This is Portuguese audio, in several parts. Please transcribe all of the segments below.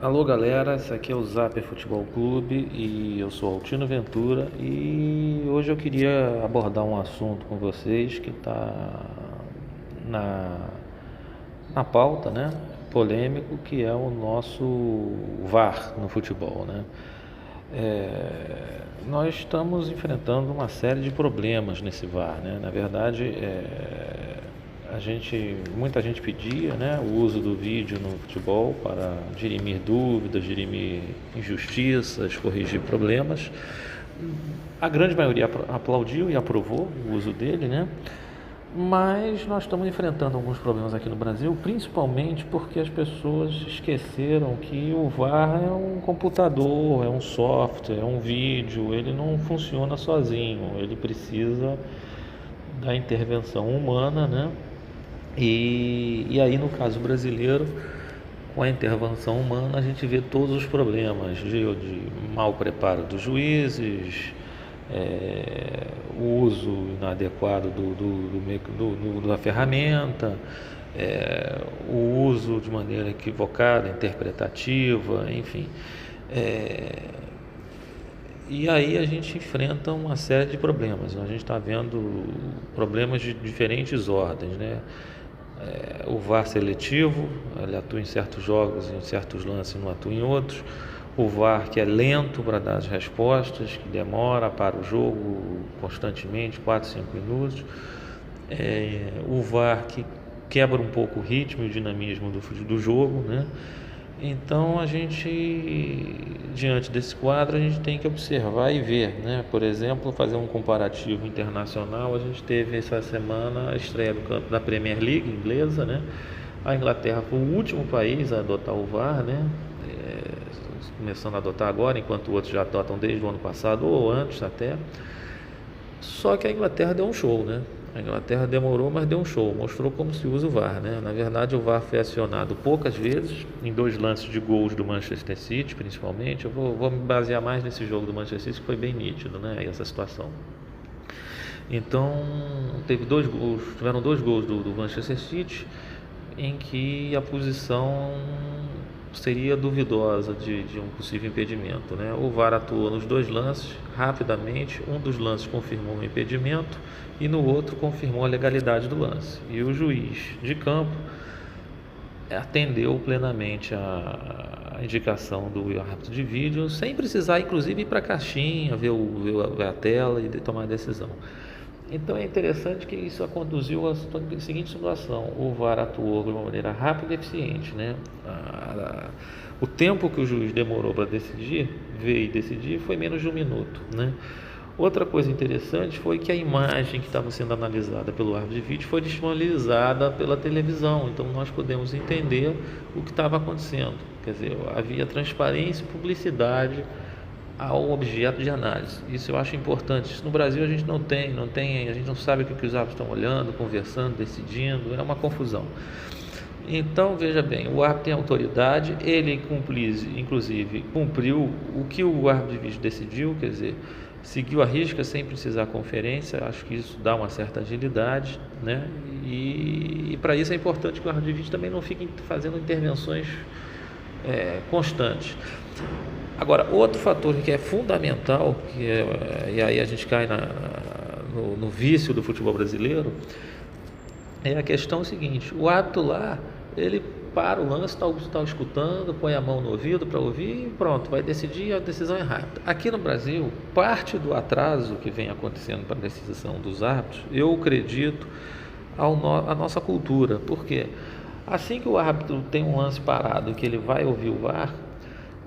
Alô galera, esse aqui é o Zapper Futebol Clube e eu sou Altino Ventura e hoje eu queria abordar um assunto com vocês que está na, na pauta, né? Polêmico, que é o nosso VAR no futebol, né? Nós estamos enfrentando uma série de problemas nesse VAR, né? Na verdade, muita gente pedia, né, o uso do vídeo no futebol para dirimir dúvidas, dirimir injustiças, corrigir problemas. A grande maioria aplaudiu e aprovou o uso dele, né? Mas nós estamos enfrentando alguns problemas aqui no Brasil, principalmente porque as pessoas esqueceram que o VAR é um computador, é um software, é um vídeo, ele não funciona sozinho, ele precisa da intervenção humana, né? E aí, no caso brasileiro, com a intervenção humana, a gente vê todos os problemas de mau preparo dos juízes, o uso inadequado da ferramenta, o uso de maneira equivocada, interpretativa, enfim. E aí a gente enfrenta uma série de problemas. A gente está vendo problemas de diferentes ordens, né? O VAR seletivo, ele atua em certos jogos, em certos lances não atua em outros. O VAR que é lento para dar as respostas, que demora para o jogo constantemente, 4, 5 minutos. O VAR que quebra um pouco o ritmo e o dinamismo do jogo, né? Então diante desse quadro, a gente tem que observar e ver, né? Por exemplo, fazer um comparativo internacional. A gente teve essa semana a estreia da Premier League inglesa, né? A Inglaterra foi o último país a adotar o VAR, né? Começando a adotar agora, enquanto outros já adotam desde o ano passado ou antes até. Só que a Inglaterra deu um show, né? A Inglaterra demorou, mas deu um show, mostrou como se usa o VAR, né? Na verdade, o VAR foi acionado poucas vezes, em 2 lances de gols do Manchester City, principalmente. Eu vou me basear mais nesse jogo do Manchester City, que foi bem nítido, né? Essa situação. Então, tiveram 2 gols do Manchester City, em que a posição seria duvidosa de um possível impedimento, né? O VAR atuou nos 2 lances rapidamente. Um dos lances confirmou o impedimento e no outro confirmou a legalidade do lance. E o juiz de campo atendeu plenamente a indicação do árbitro de vídeo, sem precisar, inclusive, ir para a caixinha, ver a tela e tomar a decisão. Então é interessante que isso conduziu à seguinte situação: o VAR atuou de uma maneira rápida e eficiente, né? O tempo que o juiz demorou para decidir, ver e decidir, foi menos de 1 minuto, né? Outra coisa interessante foi que a imagem que estava sendo analisada pelo árbitro de vídeo foi disponibilizada pela televisão, então nós podemos entender o que estava acontecendo. Quer dizer, havia transparência e publicidade ao objeto de análise. Isso eu acho importante. Isso no Brasil a gente não tem, a gente não sabe o que os árbitros estão olhando, conversando, decidindo, é uma confusão. Então, veja bem, o árbitro tem autoridade, ele inclusive cumpriu o que o árbitro de vídeo decidiu, quer dizer, seguiu a risca sem precisar conferência. Acho que isso dá uma certa agilidade, né? E para isso é importante que o árbitro de vídeo também não fique fazendo intervenções constantes. Agora, outro fator que é fundamental, e aí a gente cai no vício do futebol brasileiro, é a questão seguinte: o árbitro lá, ele para o lance, está escutando, põe a mão no ouvido para ouvir e pronto, vai decidir, a decisão é rápida. Aqui no Brasil, parte do atraso que vem acontecendo para a decisão dos árbitros, eu acredito, a nossa cultura. Por quê? Assim que o árbitro tem um lance parado, que ele vai ouvir o VAR,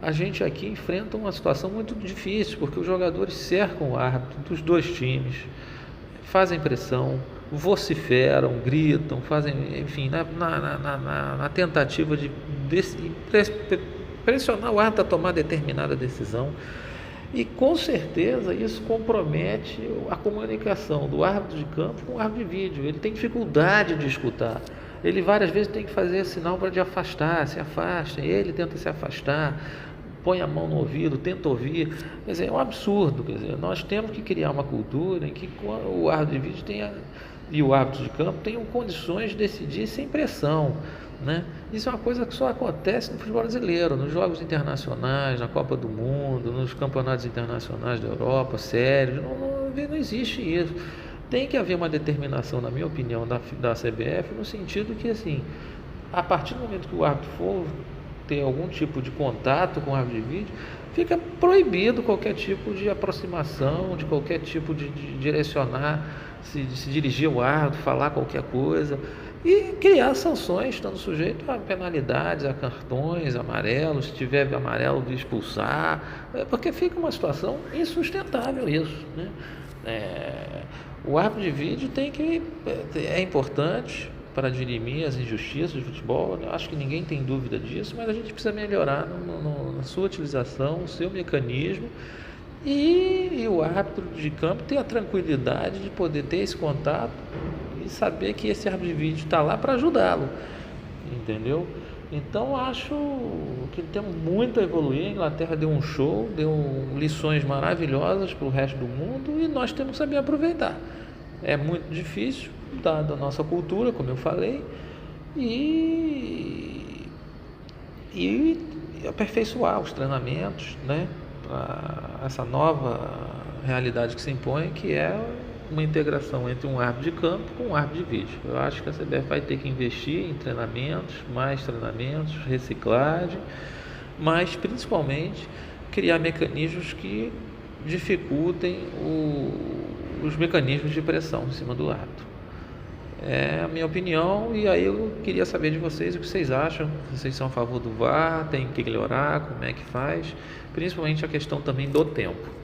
a gente aqui enfrenta uma situação muito difícil, porque os jogadores cercam o árbitro dos 2 times, fazem pressão, vociferam, gritam, fazem, enfim, na tentativa de pressionar o árbitro a tomar determinada decisão. E com certeza isso compromete a comunicação do árbitro de campo com o árbitro de vídeo. Ele tem dificuldade de escutar. Ele várias vezes tem que fazer sinal para de afastar, se afasta, ele tenta se afastar, põe a mão no ouvido, tenta ouvir. Quer dizer, é um absurdo. Quer dizer, nós temos que criar uma cultura em que o árbitro de vídeo e o árbitro de campo tenham condições de decidir sem pressão, né? Isso é uma coisa que só acontece no futebol brasileiro, nos jogos internacionais, na Copa do Mundo, nos campeonatos internacionais da Europa, sérios, não existe isso. Tem que haver uma determinação, na minha opinião, da CBF, no sentido que, assim, a partir do momento que o árbitro for ter algum tipo de contato com o árbitro de vídeo, fica proibido qualquer tipo de aproximação, de qualquer tipo de direcionar, se dirigir ao árbitro, falar qualquer coisa, e criar sanções, estando sujeito a penalidades, a cartões amarelos, se tiver amarelo de expulsar, porque fica uma situação insustentável isso, né? O árbitro de vídeo é importante para dirimir as injustiças do futebol, eu acho que ninguém tem dúvida disso, mas a gente precisa melhorar na sua utilização, o seu mecanismo, e o árbitro de campo ter a tranquilidade de poder ter esse contato e saber que esse árbitro de vídeo está lá para ajudá-lo, entendeu? Então acho que temos muito a evoluir. A Inglaterra deu um show, deu lições maravilhosas para o resto do mundo e nós temos que saber aproveitar. É muito difícil, dada a nossa cultura, como eu falei, e aperfeiçoar os treinamentos, né, para essa nova realidade que se impõe, que é uma integração entre um árbitro de campo com um árbitro de vídeo. Eu acho que a CBF vai ter que investir em mais treinamentos, reciclagem, mas principalmente criar mecanismos que dificultem os mecanismos de pressão em cima do árbitro. É a minha opinião, e aí eu queria saber de vocês o que vocês acham. Vocês são a favor do VAR, tem que melhorar, como é que faz, principalmente a questão também do tempo.